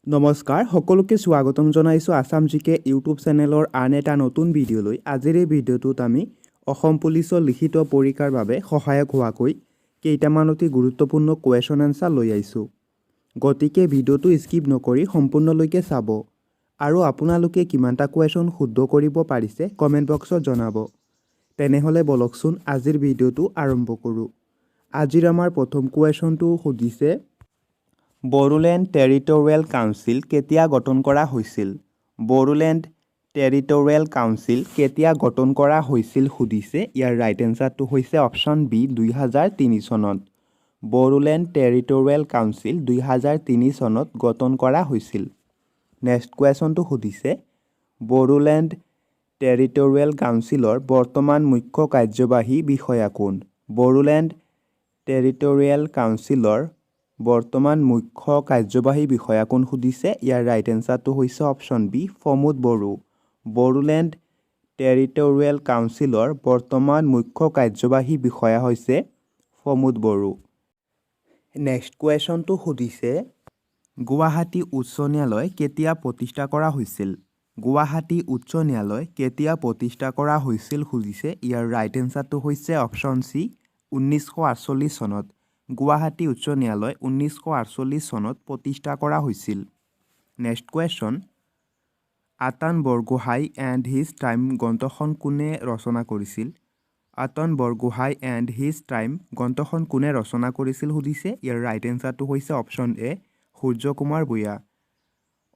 নমস্কাৰ সকলোকে স্বাগতম জনাইছো আসাম জিকে ইউটিউব চেনেলৰ আন এটা নতুন ভিডিঅ'লৈ। আজিৰ এই ভিডিঅ'টোত আমি অসম পুলিচৰ লিখিত পৰীক্ষাৰ বাবে সহায়ক হোৱাকৈ কেইটামান অতি গুৰুত্বপূৰ্ণ কুৱেশ্যন আনসাৰ লৈ আহিছোঁ। গতিকে ভিডিঅ'টো স্কিপ নকৰি সম্পূৰ্ণলৈকে চাব আৰু আপোনালোকে কিমানটা কুৱেশ্যন শুদ্ধ কৰিব পাৰিছে কমেণ্ট বক্সত জনাব। তেনেহ'লে বলকচোন আজিৰ ভিডিঅ'টো আৰম্ভ কৰোঁ। আজিৰ আমাৰ প্ৰথম কুৱেশ্যনটো সুধিছে বড়োলেণ্ড টেৰিটৰিয়েল কাউন্সিল কেতিয়া গঠন কৰা হৈছিল? বড়োলেণ্ড টেৰিটৰিয়েল কাউন্সিল কেতিয়া গঠন কৰা হৈছিল সুধিছে। ইয়াৰ ৰাইট এনচাৰটো হৈছে অপশ্যন বি 2003 চনত। বড়োলেণ্ড টেৰিটৰিয়েল কাউন্সিল 2003 চনত গঠন কৰা হৈছিল। নেক্সট কুৱেশ্যনটো সুধিছে বড়োলেণ্ড টেৰিটৰিয়েল কাউন্সিলৰ বৰ্তমান মুখ্য কাৰ্যবাহী বিষয়া কোন? বড়োলেণ্ড টেৰিটৰিয়েল কাউন্সিলৰ বৰ্তমান মুখ্য কাৰ্যবাহী বিষয়া কোন সুধিছে। ইয়াৰ ৰাইট এনচাৰটো হৈছে option B Pramod Boro. Bodoland territorial কাউন্সিলৰ বৰ্তমান মুখ্য কাৰ্যবাহী বিষয়া হৈছে প্ৰমোদ বড়ো। নেক্সট কুৱেশ্যনটো সুধিছে গুৱাহাটী উচ্চ ন্যায়ালয় কেতিয়া প্ৰতিষ্ঠা কৰা হৈছিল? গুৱাহাটী উচ্চ ন্যায়ালয় কেতিয়া প্ৰতিষ্ঠা কৰা হৈছিল সুধিছে। ইয়াৰ ৰাইট এনচাৰটো হৈছে অপশ্যন চি 1948 চনত। গুৱাহাটী উচ্চ ন্যায়ালয় 1948 চনত প্ৰতিষ্ঠা কৰা হৈছিল। Next question Atan Borgohain and his time গ্ৰন্থখন কোনে ৰচনা কৰিছিল? Atan Borgohain and his time গ্ৰন্থখন কোনে ৰচনা কৰিছিল সুধিছে। ইয়াৰ ৰাইট এনচাৰটো হৈছে option A Surya Kumar Bhuyan.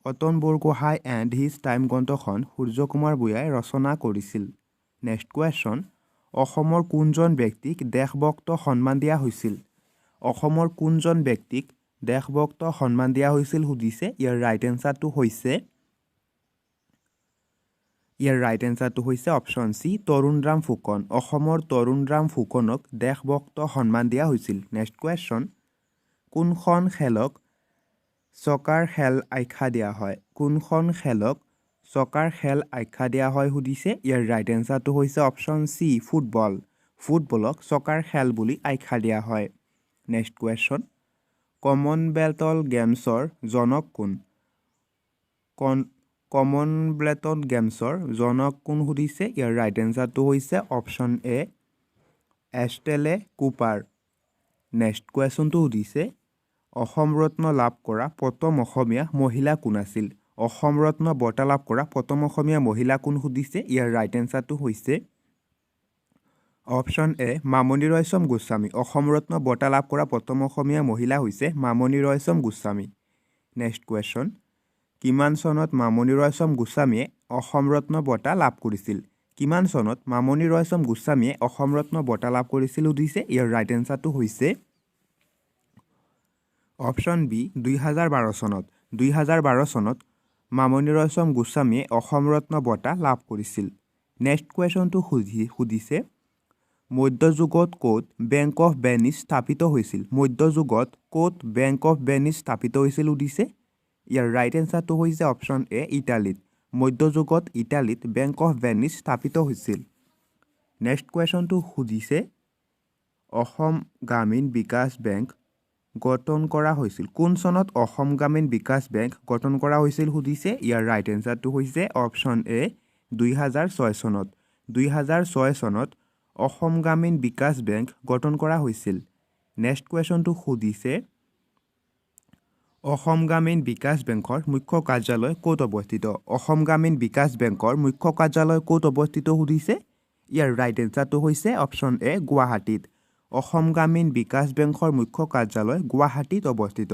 Atan Borgohain and his time গ্ৰন্থখন সূৰ্য কুমাৰ ভূঞাই ৰচনা কৰিছিল। নেক্সট কুৱেশ্যন অসমৰ কোনজন ব্যক্তিক দেশভক্ত সন্মান দিয়া হৈছিল? অসমৰ কোনজন ব্যক্তিক দেশভক্ত সন্মান দিয়া হৈছিল সুধিছে। ইয়াৰ ৰাইট এনচাৰটো হৈছে অপশ্যন চি তৰুণৰাম ফুকন। অসমৰ তৰুণৰাম ফুকনক দেশভক্ত সন্মান দিয়া হৈছিল। নেক্সট কুৱেশ্যন কোনখন খেলক চকাৰ খেল আখ্যা দিয়া হয়? কোনখন খেলক চকাৰ খেল আখ্যা দিয়া হয় সুধিছে। ইয়াৰ ৰাইট এনচাৰটো হৈছে অপশ্যন চি ফুটবল। ফুটবলক চকাৰ খেল বুলি আখ্যা দিয়া হয়। নেক্সট কুৱেশ্যন কমনৱেলথ গেমছৰ জনক কোন? কমনৱেলথ গেমছৰ জনক কোন সুধিছে। ইয়াৰ ৰাইট এনচাৰটো হৈছে অপশ্যন এ এষ্টেলে কুপাৰ। নেক্সট কুৱেশ্যনটো সুধিছে অসম ৰত্ন লাভ কৰা প্ৰথম অসমীয়া মহিলা কোন আছিল? অসম ৰত্ন বঁটা লাভ কৰা প্ৰথম অসমীয়া মহিলা কোন সুধিছে। ইয়াৰ ৰাইট এনচাৰটো হৈছে অপশ্যন এ মামণি ৰয়চম গোস্বামী। অসম ৰত্ন বঁটা লাভ কৰা প্ৰথম অসমীয়া মহিলা হৈছে মামণি ৰয়চম গোস্বামী। নেক্সট কুৱেশ্যন কিমান চনত মামণি ৰয়চম গোস্বামীয়ে অসম ৰত্ন বঁটা লাভ কৰিছিল? কিমান চনত মামণি ৰয়চম গোস্বামীয়ে অসম ৰত্ন বঁটা লাভ কৰিছিল সুধিছে। ইয়াৰ ৰাইট এনচাৰটো হৈছে অপশ্যন বি 2012 চনত। 2012 চনত মামণি ৰয়চম গোস্বামীয়ে অসম ৰত্ন বঁটা লাভ কৰিছিল। নেক্সট কুৱেশ্যনটো সুধিছে মধ্যযুগত ক'ত বেংক অফ ভেনিছ স্থাপিত হৈছিল? মধ্যযুগত ক'ত বেংক অফ ভেনিছ স্থাপিত হৈছিল সুধিছে। ইয়াৰ ৰাইট এনচাৰটো হৈছে অপশ্যন এ ইটালীত। মধ্যযুগত ইটালীত বেংক অফ ভেনিছ স্থাপিত হৈছিল। নেক্সট কুৱেশ্যনটো সুধিছে অসম গ্ৰামীণ বিকাশ বেংক গঠন কৰা হৈছিল কোন চনত? অসম গ্ৰামীণ বিকাশ বেংক গঠন কৰা হৈছিল সুধিছে। ইয়াৰ ৰাইট এনচাৰটো হৈছে অপশ্যন এ 2006 চনত। 2006 চনত অসম গ্ৰামীণ বিকাশ বেংক গঠন কৰা হৈছিল। নেক্সট কুৱেশ্যনটো সুধিছে অসম গ্ৰামীণ বিকাশ বেংকৰ মুখ্য কাৰ্যালয় ক'ত অৱস্থিত? অসম গ্ৰামীণ বিকাশ বেংকৰ মুখ্য কাৰ্যালয় ক'ত অৱস্থিত সুধিছে। ইয়াৰ ৰাইট এনচাৰটো হৈছে অপশ্যন এ গুৱাহাটীত। অসম গ্ৰামীণ বিকাশ বেংকৰ মুখ্য কাৰ্যালয় গুৱাহাটীত অৱস্থিত।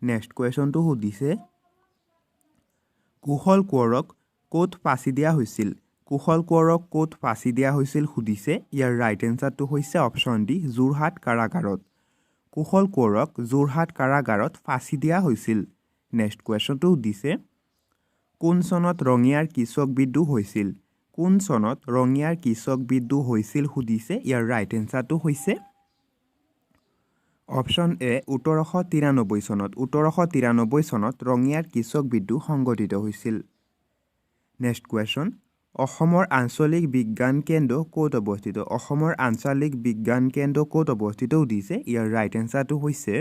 নেক্সট কুৱেশ্যনটো সুধিছে কুশল কোঁৱৰক ক'ত ফাঁচি দিয়া হৈছিল? কুশল কোঁৱৰক ক'ত ফাঁচি দিয়া হৈছিল সুধিছে। ইয়াৰ ৰাইট এনচাৰটো হৈছে অপশ্যন ডি যোৰহাট কাৰাগাৰত। কুশল কোঁৱৰক যোৰহাট কাৰাগাৰত ফাঁচি দিয়া হৈছিল। নেক্সট কুৱেশ্যনটো সুধিছে কোন চনত ৰঙিয়াৰ কৃষক বিদ্ৰোহ হৈছিল? কোন চনত ৰঙিয়াৰ কৃষক বিদ্ৰোহ হৈছিল সুধিছে। ইয়াৰ ৰাইট এনচাৰটো হৈছে অপশ্যন এ 1893 চনত। 1893 চনত ৰঙিয়াৰ কৃষক বিদ্ৰোহ সংঘটিত হৈছিল। নেক্সট কুৱেশ্যন অসমৰ আঞ্চলিক বিজ্ঞান কেন্দ্ৰ ক'ত অৱস্থিত? অসমৰ আঞ্চলিক বিজ্ঞান কেন্দ্ৰ ক'ত অৱস্থিত সুধিছে। ইয়াৰ ৰাইট এনচাৰটো হৈছে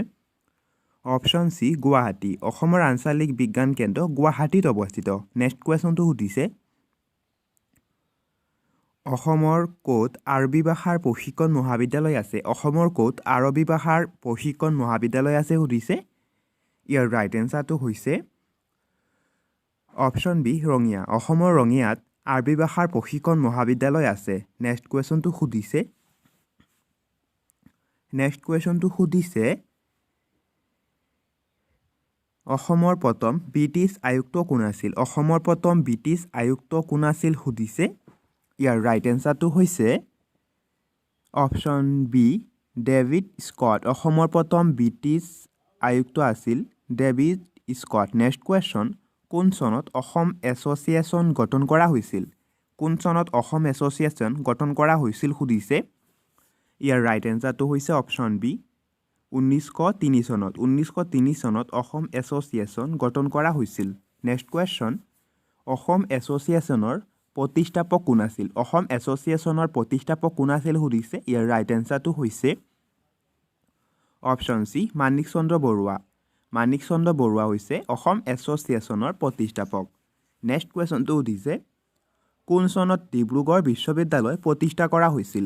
অপশ্যন চি গুৱাহাটী অসমৰ আঞ্চলিক বিজ্ঞান কেন্দ্ৰ গুৱাহাটীত অৱস্থিত নেক্সট কুৱেশ্যনটো সুধিছে অসমৰ ক'ত আৰবী ভাষাৰ প্ৰশিক্ষণ মহাবিদ্যালয় আছে অসমৰ ক'ত আৰবী ভাষাৰ প্ৰশিক্ষণ মহাবিদ্যালয় আছে সুধিছে ইয়াৰ ৰাইট এনসাৰটো হৈছে অপশ্যন বি ৰঙিয়া অসমৰ ৰঙিয়াত আৰবী ভাষাৰ প্ৰশিক্ষণ মহাবিদ্যালয় আছে নেক্সট কুৱেশ্যনটো সুধিছে অসমৰ প্ৰথম ব্ৰিটিছ আয়ুক্ত কোন আছিল অসমৰ প্ৰথম ব্ৰিটিছ আয়ুক্ত কোন আছিল সুধিছে ইয়াৰ ৰাইট এনসাৰটো হৈছে অপশ্যন বি ডেভিড স্কট অসমৰ প্ৰথম ব্ৰিটিছ আয়ুক্ত আছিল ডেভিড স্কট নেক্সট কুৱেশ্যন কোন চনত অসম এছ'চিয়েশ্যন গঠন কৰা হৈছিল কোন চনত অসম এছ'চিয়েশ্যন গঠন কৰা হৈছিল সুধিছে ইয়াৰ ৰাইট এনসাৰটো হৈছে অপশ্যন বি 1903 চনত 1903 চনত অসম এছ'চিয়েশ্যন গঠন কৰা হৈছিল নেক্সট কুৱেশ্যন অসম এছ'চিয়েশ্যনৰ প্ৰতিষ্ঠাপক কোন আছিল অসম এছ'চিয়েশ্যনৰ প্ৰতিষ্ঠাপক কোন আছিল সুধিছে ইয়াৰ ৰাইট এনসাৰটো হৈছে অপশ্যন চি মানিক চন্দ্ৰ বৰুৱা হৈছে অসম এছ'চিয়েশ্যনৰ প্ৰতিষ্ঠাপক নেক্সট কুৱেশ্যনটো সুধিছে কোন চনত ডিব্ৰুগড় বিশ্ববিদ্যালয় প্ৰতিষ্ঠা কৰা হৈছিল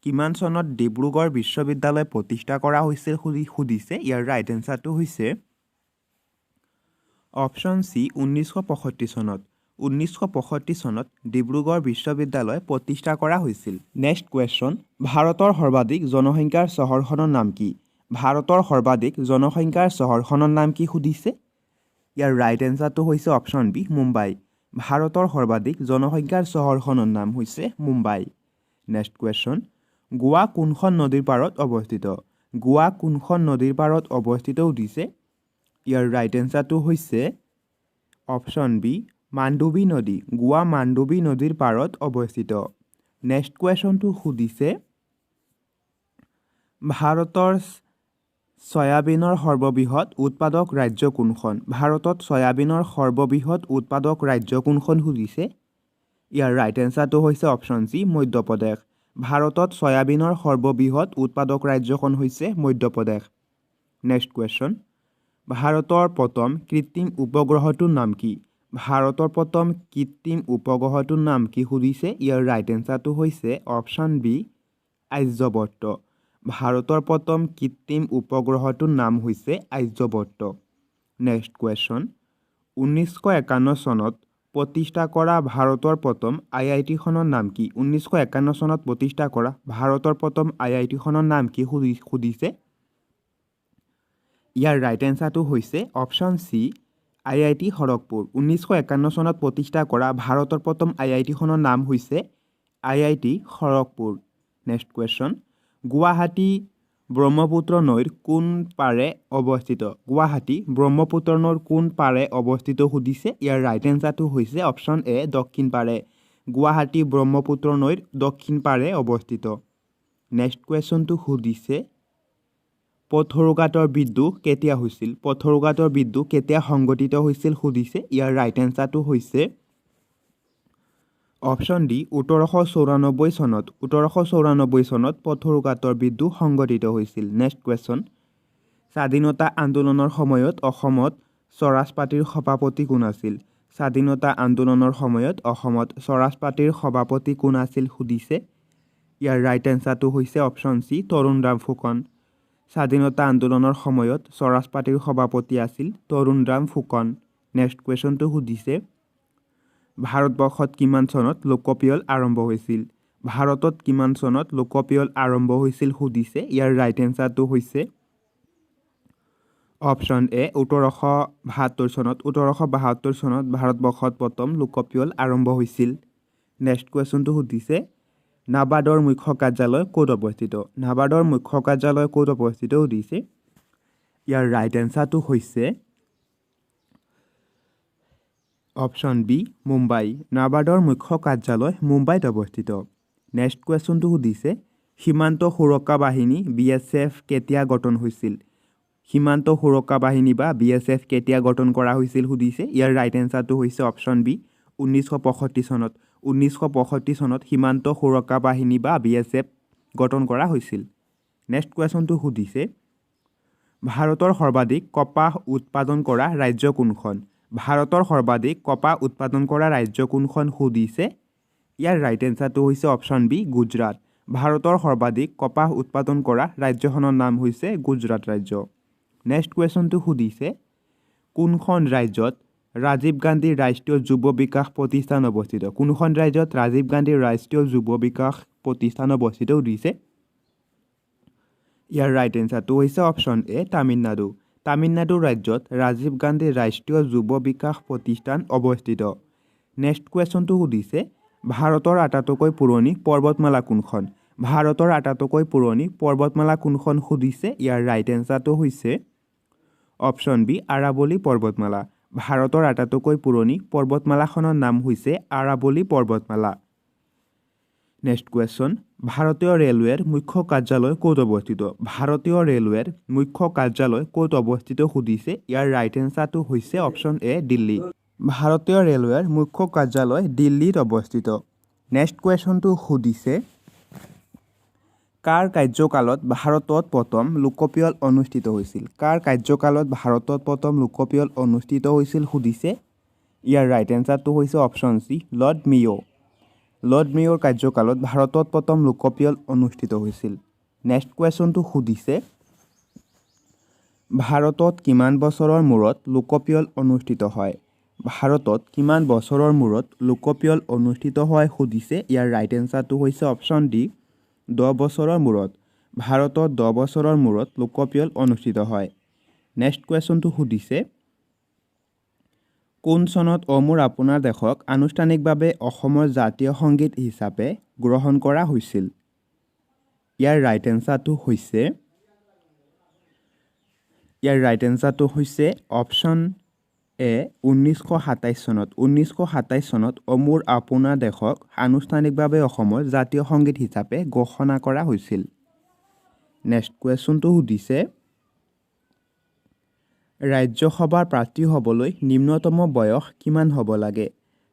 কিমান চনত ডিব্ৰুগড় বিশ্ববিদ্যালয় প্ৰতিষ্ঠা কৰা হৈছিল সুধিছে ইয়াৰ ৰাইট এনসাৰটো হৈছে অপশ্যন চি 1965 চনত 1965 চনত ডিব্ৰুগড় বিশ্ববিদ্যালয় প্ৰতিষ্ঠা কৰা হৈছিল নেক্সট কুৱেশ্যন ভাৰতৰ সৰ্বাধিক জনসংখ্যাৰ চহৰখনৰ নাম কি ভাৰতৰ সৰ্বাধিক জনসংখ্যাৰ চহৰখনৰ নাম কি সুধিছে ইয়াৰ ৰাইট এনসাৰটো হৈছে অপশ্যন বি মুম্বাই ভাৰতৰ সৰ্বাধিক জনসংখ্যাৰ চহৰখনৰ নাম হৈছে মুম্বাই নেক্সট কুৱেশ্যন গোৱা কোনখন নদীৰ পাৰত অৱস্থিত সুধিছে ইয়াৰ ৰাইট এনসাৰটো হৈছে অপশ্যন বি মাণ্ডোবী নদী গোৱা মাণ্ডোবী নদীৰ পাৰত অৱস্থিত নেক্সট কুৱেশ্যনটো সুধিছে ভাৰতৰ সয়াবিনৰ সৰ্ববৃহৎ উৎপাদক ৰাজ্য কোনখন ভাৰতত সয়াবিনৰ সৰ্ববৃহৎ উৎপাদক ৰাজ্য কোনখন সুধিছে ইয়াৰ ৰাইট এনসাৰটো হৈছে অপশ্যন চি মধ্যপ্ৰদেশ ভাৰতত সয়াবিনৰ সৰ্ববৃহৎ উৎপাদক ৰাজ্যখন হৈছে মধ্যপ্ৰদেশ নেক্সট কুৱেশ্যন ভাৰতৰ প্ৰথম কৃত্ৰিম উপগ্ৰহটোৰ নাম কি ভাৰতৰ প্ৰথম কৃত্ৰিম উপগ্ৰহটোৰ নাম কি সুধিছে ইয়াৰ ৰাইট এনসাৰটো হৈছে অপশ্যন বি আৰ্যভট্ট ভাৰতৰ প্ৰথম কৃত্ৰিম উপগ্ৰহটোৰ নাম হৈছে আৰ্যভট্ট নেক্সট কুৱেশ্যন 1951 চনত প্ৰতিষ্ঠা কৰা ভাৰতৰ প্ৰথম আইআইটিখনৰ নাম কি 1951 চনত প্ৰতিষ্ঠা কৰা ভাৰতৰ প্ৰথম আইআইটিখনৰ নাম কি সুধিছে ইয়াৰ ৰাইট এনসাৰটো হৈছে অপশ্যন চি আইআইটি খড়গপুৰ 1951 চনত প্ৰতিষ্ঠা কৰা ভাৰতৰ প্ৰথম আইআইটিখনৰ নাম হৈছে IIT Kharagpur next question Guwahati Brahmaputra নৈৰ কোন পাৰে অৱস্থিত সুধিছে ইয়াৰ ৰাইট এনসাৰটো হৈছে অপশ্যন এ দক্ষিণ পাৰে গুৱাহাটী ব্ৰহ্মপুত্ৰ নৈৰ দক্ষিণ পাৰে অৱস্থিত নেক্সট কুৱেশ্যনটো সুধিছে পথৰুঘাটৰ বিদ্ৰোহ কেতিয়া সংঘটিত হৈছিল সুধিছে ইয়াৰ ৰাইট এনসাৰটো হৈছে অপশ্যন ডি 1894 চনত পথৰুঘাটৰ বিদ্ৰোহ সংঘটিত হৈছিল নেক্সট কুৱেশ্যন স্বাধীনতা আন্দোলনৰ সময়ত অসমত স্বৰাজ পাৰ্টীৰ সভাপতি কোন আছিল সুধিছে ইয়াৰ ৰাইট এনসাৰটো হৈছে অপশ্যন চি তৰুণৰাম ফুকন স্বাধীনতা আন্দোলনৰ সময়ত স্বৰাজ পাৰ্টীৰ সভাপতি আছিল তৰুণৰাম ফুকন নেক্সট কুৱেশ্যনটো সুধিছে ভাৰতবৰ্ষত কিমান চনত লোকপিয়ল আৰম্ভ হৈছিল সুধিছে ইয়াৰ ৰাইট এনসাৰটো হৈছে অপশ্যন এ 1872 চনত ভাৰতবৰ্ষত প্ৰথম লোকপিয়ল আৰম্ভ হৈছিল নেক্সট কুৱেশ্যনটো সুধিছে নাবাৰ্ডৰ মুখ্য কাৰ্যালয় ক'ত অৱস্থিত সুধিছে ইয়াৰ ৰাইট এনসাৰটো হৈছে অপশ্যন বি মুম্বাই নাবাৰ্ডৰ মুখ্য কাৰ্যালয় মুম্বাইত অৱস্থিত নেক্সট কুৱেশ্যনটো সুধিছে সীমান্ত সুৰক্ষা বাহিনী BSF কেতিয়া গঠন হৈছিল কেতিয়া গঠন কৰা হৈছিল সুধিছে ইয়াৰ ৰাইট এনসাৰটো হৈছে অপশ্যন বি 1965 চনত 1965 চনত সীমান্ত সুৰক্ষা বাহিনী BSF গঠন কৰা হৈছিল নেক্সট কুৱেশ্যনটো সুধিছে ভাৰতৰ সৰ্বাধিক কপাহ উৎপাদন কৰা ৰাজ্য কোনখন ভাৰতৰ সৰ্বাধিক কপাহ উৎপাদন কৰা ৰাজ্য কোনখন সুধিছে ইয়াৰ ৰাইট এনসাৰটো হৈছে অপশ্যন বি গুজৰাট ভাৰতৰ সৰ্বাধিক কপাহ উৎপাদন কৰা ৰাজ্যখনৰ নাম হৈছে গুজৰাট ৰাজ্য নেক্সট কুৱেশ্যনটো সুধিছে কোনখন ৰাজ্যত ৰাজীৱ গান্ধী ৰাষ্ট্ৰীয় যুৱ বিকাশ প্ৰতিষ্ঠান অৱস্থিত কোনখন ৰাজ্যত ৰাজীৱ গান্ধী ৰাষ্ট্ৰীয় যুৱ বিকাশ প্ৰতিষ্ঠান অৱস্থিত সুধিছে ইয়াৰ ৰাইট এনসাৰটো হৈছে অপশ্যন এ তামিলনাডু তামিলনাডু ৰাজ্যত ৰাজীৱ গান্ধী ৰাষ্ট্ৰীয় যুৱ বিকাশ প্ৰতিষ্ঠান অৱস্থিত নেক্সট কুৱেশ্যনটো সুধিছে ভাৰতৰ আটাইতকৈ পুৰণি পৰ্বতমালা কোনখন ভাৰতৰ আটাইতকৈ পুৰণি পৰ্বতমালা কোনখন সুধিছে ইয়াৰ ৰাইট এনসাৰটো হৈছে অপশ্যন বি আৰাৱলী পৰ্বতমালা ভাৰতৰ আটাইতকৈ পুৰণি পৰ্বতমালাখনৰ নাম হৈছে আৰাৱলী পৰ্বতমালা নেক্সট কুৱেশ্যন ভাৰতীয় ৰেলৱেৰ মুখ্য কাৰ্যালয় ক'ত অৱস্থিত ভাৰতীয় ৰেলৱেৰ মুখ্য কাৰ্যালয় ক'ত অৱস্থিত সুধিছে ইয়াৰ ৰাইট এনসাৰটো হৈছে অপশ্যন এ দিল্লী ভাৰতীয় ৰেলৱেৰ মুখ্য কাৰ্যালয় দিল্লীত অৱস্থিত নেক্সট কুৱেশ্যনটো সুধিছে কাৰ কাৰ্যকালত ভাৰতত প্ৰথম লোকপিয়ল অনুষ্ঠিত হৈছিল কাৰ কাৰ্যকালত ভাৰতত প্ৰথম লোকপিয়ল অনুষ্ঠিত হৈছিল সুধিছে ইয়াৰ ৰাইট এনসাৰটো হৈছে অপশ্যন চি লৰ্ড মেয়ৰ কাৰ্যকালত ভাৰতত প্ৰথম লোকপিয়ল অনুষ্ঠিত হৈছিল নেক্সট কুৱেশ্যনটো সুধিছে ভাৰতত কিমান বছৰৰ মূৰত লোকপিয়ল অনুষ্ঠিত হয় ভাৰতত কিমান বছৰৰ মূৰত লোকপিয়ল অনুষ্ঠিত হয় সুধিছে ইয়াৰ ৰাইট এনসাৰটো হৈছে অপশ্যন ডি 10 বছৰৰ মূৰত ভাৰতত 10 বছৰৰ মূৰত লোকপিয়ল অনুষ্ঠিত হয় নেক্সট কুৱেশ্যনটো সুধিছে কোন চনত অমোৰ আপোনাৰ দেশক আনুষ্ঠানিকভাৱে অসমৰ জাতীয় সংগীত হিচাপে গ্ৰহণ কৰা হৈছিল ইয়াৰ ৰাইট এনসাৰটো হৈছে অপশ্যন এ 1927 চনত 1927 চনত অমোৰ আপোনাৰ দেশক আনুষ্ঠানিকভাৱে অসমৰ জাতীয় সংগীত হিচাপে ঘোষণা কৰা হৈছিল নেক্সট কুৱেশ্যনটো সুধিছে ৰাজ্যসভাৰ প্ৰাৰ্থী হ'বলৈ নিম্নতম বয়স কিমান হ'ব লাগে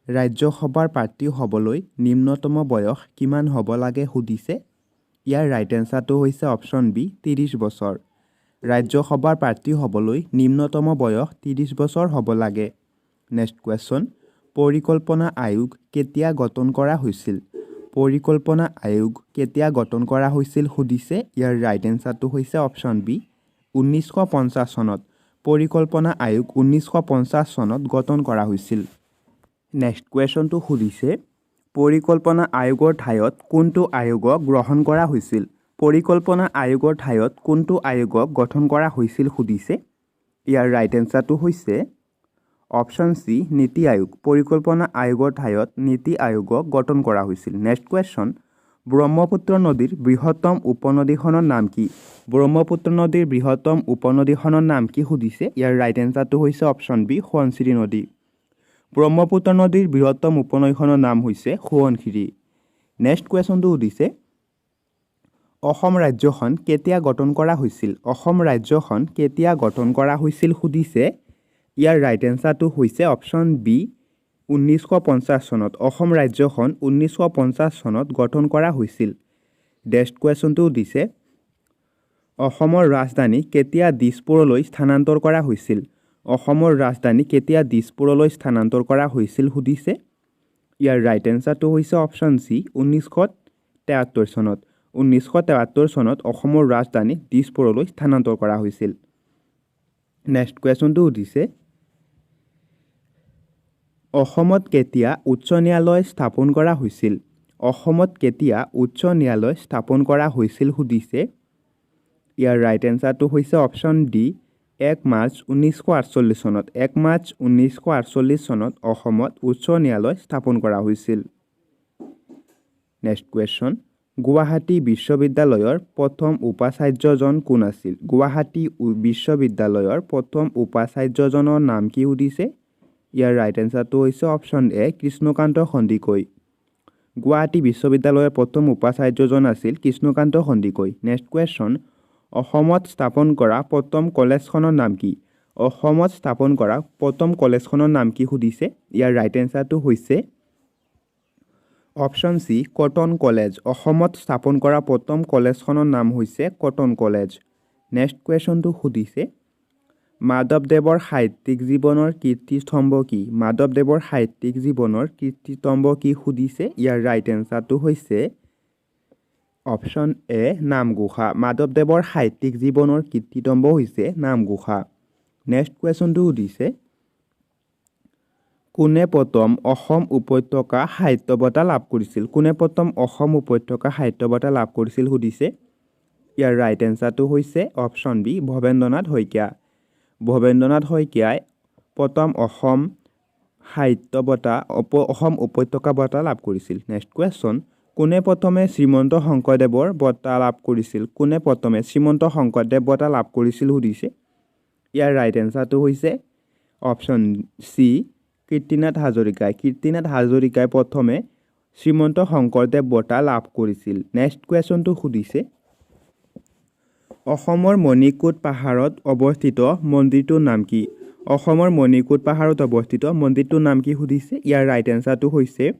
ৰাজ্যসভাৰ প্ৰাৰ্থী হ'বলৈ নিম্নতম বয়স কিমান হ'ব লাগে সুধিছে ইয়াৰ ৰাইট এনসাৰটো হৈছে অপশ্যন বি 30 বছৰ ৰাজ্যসভাৰ প্ৰাৰ্থী হ'বলৈ নিম্নতম বয়স 30 বছৰ হ'ব লাগে নেক্সট কুৱেশ্যন পৰিকল্পনা আয়োগ কেতিয়া গঠন কৰা হৈছিল পৰিকল্পনা আয়োগ কেতিয়া গঠন কৰা হৈছিল সুধিছে ইয়াৰ ৰাইট এনসাৰটো হৈছে অপশ্যন বি 1950 চনত পৰিকল্পনা আয়োগ 1950 চনত গঠন কৰা হৈছিল নেক্সট কুৱেশ্যনটো সুধিছে পৰিকল্পনা আয়োগৰ ঠাইত কোনটো আয়োগক গ্ৰহণ কৰা হৈছিল পৰিকল্পনা আয়োগৰ ঠাইত কোনটো আয়োগক গঠন কৰা হৈছিল সুধিছে ইয়াৰ ৰাইট এনসাৰটো হৈছে অপশ্যন চি নীতি আয়োগ পৰিকল্পনা আয়োগৰ ঠাইত নীতি আয়োগক গঠন কৰা হৈছিল নেক্সট কুৱেশ্যন ব্ৰহ্মপুত্ৰ নদীৰ বৃহত্তম উপনদীখনৰ নাম কি ব্ৰহ্মপুত্ৰ নদীৰ বৃহত্তম উপনদীখনৰ নাম কি সুধিছে ইয়াৰ ৰাইট এনসাৰটো হৈছে অপশ্যন বি সোৱণশিৰি নদী ব্ৰহ্মপুত্ৰ নদীৰ বৃহত্তম উপনদীখনৰ নাম হৈছে সোৱণশিৰি নেক্সট কুৱেশ্যনটো সুধিছে অসম ৰাজ্যখন কেতিয়া গঠন কৰা হৈছিল অসম ৰাজ্যখন কেতিয়া গঠন কৰা হৈছিল সুধিছে ইয়াৰ ৰাইট এনসাৰটো হৈছে অপশ্যন বি 1950 চনত অসম ৰাজ্যখন 1950 চনত গঠন কৰা হৈছিল নেক্সট কুৱেশ্যনটো সুধিছে অসমৰ ৰাজধানী কেতিয়া দিছপুৰলৈ স্থানান্তৰ কৰা হৈছিল অসমৰ ৰাজধানী কেতিয়া দিছপুৰলৈ স্থানান্তৰ কৰা হৈছিল সুধিছে ইয়াৰ ৰাইট এনসাৰটো হৈছে অপশ্যন চি 1973 চনত 1973 চনত অসমৰ ৰাজধানী দিছপুৰলৈ স্থানান্তৰ কৰা হৈছিল নেক্সট কুৱেশ্যনটো সুধিছে অসমত কেতিয়া উচ্চ ন্যায়ালয় স্থাপন কৰা হৈছিল অসমত কেতিয়া উচ্চ ন্যায়ালয় স্থাপন কৰা হৈছিল সুধিছে ইয়াৰ ৰাইট এনসাৰটো হৈছে অপশ্যন ডি 1 মাৰ্চ 1948 চনত 1 মাৰ্চ 1948 চনত অসমত উচ্চ ন্যায়ালয় স্থাপন কৰা হৈছিল নেক্সট কুৱেশ্যন গুৱাহাটী বিশ্ববিদ্যালয়ৰ প্ৰথম উপাচাৰ্যজন কোন আছিল গুৱাহাটী বিশ্ববিদ্যালয়ৰ প্ৰথম উপাচাৰ্যজনৰ নাম কি সুধিছে ইয়াৰ ৰাইট এনসাৰটো হৈছে অপশ্যন এ কৃষ্ণকান্ত সন্দিকৈ গুৱাহাটী বিশ্ববিদ্যালয়ৰ প্ৰথম উপাচাৰ্যজন আছিল কৃষ্ণকান্ত সন্দিকৈ নেক্সট কুৱেশ্যন অসমত স্থাপন কৰা প্ৰথম কলেজখনৰ নাম কি অসমত স্থাপন কৰা প্ৰথম কলেজখনৰ নাম কি সুধিছে ইয়াৰ ৰাইট এনসাৰটো হৈছে অপশ্যন চি কটন কলেজ অসমত স্থাপন কৰা প্ৰথম কলেজখনৰ নাম হৈছে কটন কলেজ নেক্সট কুৱেশ্যনটো সুধিছে মাধৱদেৱৰ সাহিত্যিক জীৱনৰ কীৰ্তিস্তম্ভ কি মাধৱদেৱৰ সাহিত্যিক জীৱনৰ কীৰ্তিস্তম্ভ কি সুধিছে ইয়াৰ ৰাইট এনসাৰটো হৈছে অপশ্যন এ নামঘোষা মাধৱদেৱৰ সাহিত্যিক জীৱনৰ কীৰ্তিস্তম্ভ হৈছে নামঘোষা নেক্সট কুৱেশ্যনটো সুধিছে কোনে প্ৰথম অসম উপত্যকা সাহিত্য বঁটা লাভ কৰিছিল কোনে প্ৰথম অসম উপত্যকা সাহিত্য বঁটা লাভ কৰিছিল সুধিছে ইয়াৰ ৰাইট এনসাৰটো হৈছে অপশ্যন বি ভৱেন্দ্ৰনাথ শইকীয়া ভৱেন্দ্ৰনাথ শইকীয়াই প্ৰথম অসম সাহিত্য বঁটা অসম উপত্যকা বঁটা লাভ কৰিছিল নেক্সট কুৱেশ্যন কোনে প্ৰথমে শ্ৰীমন্ত শংকৰদেৱৰ বঁটা লাভ কৰিছিল কোনে প্ৰথমে শ্ৰীমন্ত শংকৰদেৱ বঁটা লাভ কৰিছিল সুধিছে ইয়াৰ ৰাইট এনসাৰটো হৈছে অপশ্যন চি কীৰ্তিনাথ হাজৰিকাই প্ৰথমে শ্ৰীমন্ত শংকৰদেৱ বঁটা লাভ কৰিছিল নেক্সট কুৱেশ্যনটো সুধিছে অসমৰ মণিকোট পাহাৰত অৱস্থিত মন্দিৰটোৰ নাম কি অসমৰ মণিকোট পাহাৰত অৱস্থিত মন্দিৰটোৰ নাম কি সুধিছে ইয়াৰ ৰাইট এনসাৰটো হৈছে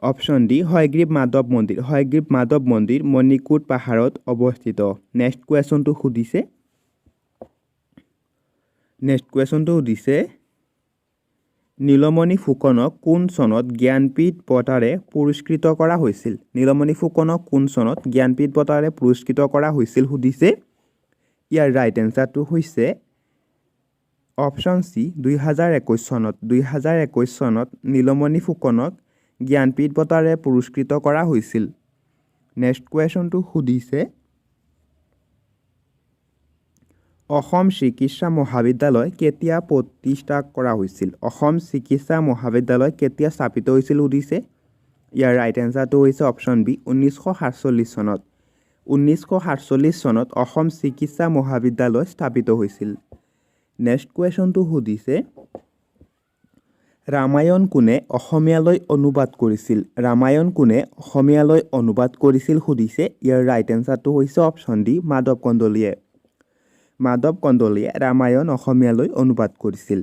অপশ্যন ডি হয়গ্ৰীৱ মাধৱ মন্দিৰ মণিকোট পাহাৰত অৱস্থিত নেক্সট কুৱেশ্যনটো সুধিছে নীলমণি ফুকনক কোন চনত জ্ঞানপীঠ বঁটাৰে পুৰস্কৃত কৰা হৈছিল নীলমণি ফুকনক কোন চনত জ্ঞানপীঠ বঁটাৰে পুৰস্কৃত কৰা হৈছিল সুধিছে ইয়াৰ ৰাইট এনসাৰটো হৈছে অপশ্যন চি 2021 চনত নীলমণি ফুকনক জ্ঞানপীঠ বঁটাৰে পুৰস্কৃত কৰা হৈছিল নেক্সট কুৱেশ্যনটো সুধিছে অসম চিকিৎসা মহাবিদ্যালয় কেতিয়া প্ৰতিষ্ঠা কৰা হৈছিল অসম চিকিৎসা মহাবিদ্যালয় কেতিয়া স্থাপিত হৈছিল সুধিছে ইয়াৰ ৰাইট এনসাৰটো হৈছে অপশ্যন বি 1947 চনত 1947 চনত অসম চিকিৎসা মহাবিদ্যালয় স্থাপিত হৈছিল নেক্সট কুৱেশ্যনটো সুধিছে ৰামায়ণ কোনে অসমীয়ালৈ অনুবাদ কৰিছিল সুধিছে ইয়াৰ ৰাইট এনসাৰটো হৈছে অপশ্যন ডি মাধৱ কন্দলীয়ে ৰামায়ণ অসমীয়ালৈ অনুবাদ কৰিছিল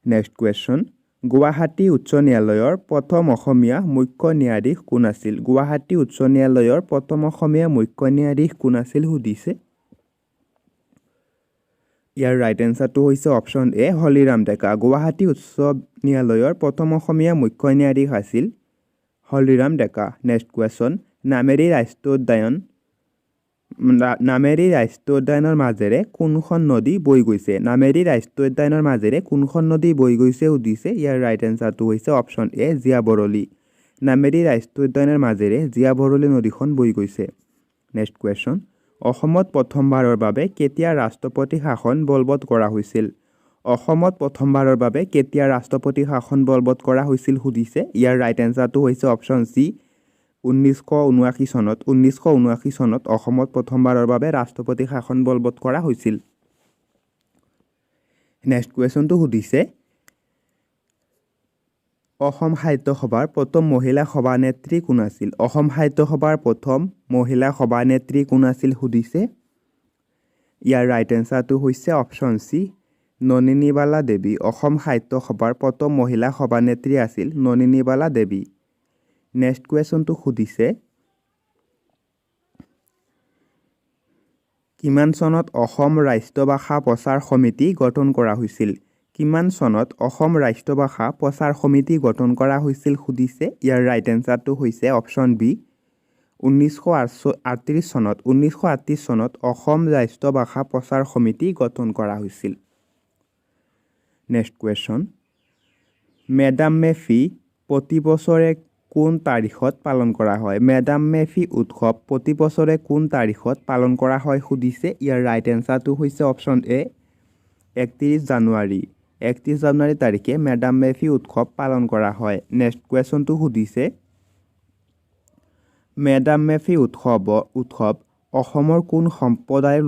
নেক্সট কুৱেশ্যন গুৱাহাটী উচ্চ ন্যায়ালয়ৰ প্ৰথম অসমীয়া মুখ্য ন্যায়াধীশ কোন আছিল গুৱাহাটী উচ্চ ন্যায়ালয়ৰ প্ৰথম অসমীয়া মুখ্য ন্যায়াধীশ কোন আছিল সুধিছে ইয়াৰ ৰাইট এনসাৰটো হৈছে অপশ্যন এ হলিৰাম ডেকা গুৱাহাটী উচ্চ ন্যায়ালয়ৰ প্ৰথম অসমীয়া মুখ্য ন্যায়াধীশ আছিল হলিৰাম ডেকা নেক্সট কুৱেশ্যন নামেৰী ৰাষ্ট্ৰীয় উদ্যানৰ মাজেৰে কোনখন নদী বৈ গৈছে সুধিছে ইয়াৰ ৰাইট এনসাৰটো হৈছে অপশ্যন এ জীয়াবৰলী নামেৰী ৰাষ্ট্ৰীয় উদ্যানৰ মাজেৰে জীয়াবৰলী নদীখন বৈ গৈছে নেক্সট কুৱেশ্যন অসমত প্ৰথমবাৰৰ বাবে কেতিয়া ৰাষ্ট্ৰপতি শাসন বলবৎ কৰা হৈছিল সুধিছে ইয়াৰ ৰাইট এনসাৰটো হৈছে অপশ্যন চি 1979 চনত অসমত প্ৰথমবাৰৰ বাবে ৰাষ্ট্ৰপতি শাসন বলবৎ কৰা হৈছিল নেক্সট কুৱেশ্যনটো সুধিছে অসম সাহিত্য সভাৰ প্ৰথম মহিলা সভানেত্ৰী কোন আছিল সুধিছে ইয়াৰ ৰাইট এনসাৰটো হৈছে অপশ্যন চি ননিনীবালা দেৱী অসম সাহিত্য সভাৰ প্ৰথম মহিলা সভানেত্ৰী আছিল ননিনীবালা দেৱী নেক্সট কুৱেশ্যনটো সুধিছে কিমান চনত অসম ৰাষ্ট্ৰভাষা প্ৰচাৰ সমিতি গঠন কৰা হৈছিল সুধিছে ইয়াৰ ৰাইট এনসাৰটো হৈছে অপশ্যন বি 1938 চনত অসম ৰাষ্ট্ৰভাষা প্ৰচাৰ সমিতি গঠন কৰা হৈছিল নেক্সট কুৱেশ্যন মেডাম মে ফি প্ৰতি বছৰে কোন তাৰিখত পালন কৰা হয় সুধিছে ইয়াৰ ৰাইট এনসাৰটো হৈছে অপশ্যন এ 31 জানুৱাৰী তাৰিখে মেডাম মে ফি উৎসৱ পালন কৰা হয় নেক্সট কুৱেশ্যনটো সুধিছে মেডাম মে ফি উৎসৱ অসমৰ কোন সম্প্ৰদায়ৰ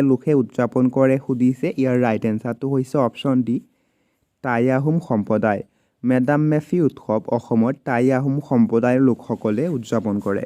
লোকে উদযাপন কৰে সুধিছে ইয়াৰ ৰাইট এনসাৰটো হৈছে অপশ্যন ডি টাই আহোম সম্প্ৰদায় মেডাম মে ফি উৎসৱ অসমত টাই আহোম সম্প্ৰদায়ৰ লোকসকলে উদযাপন কৰে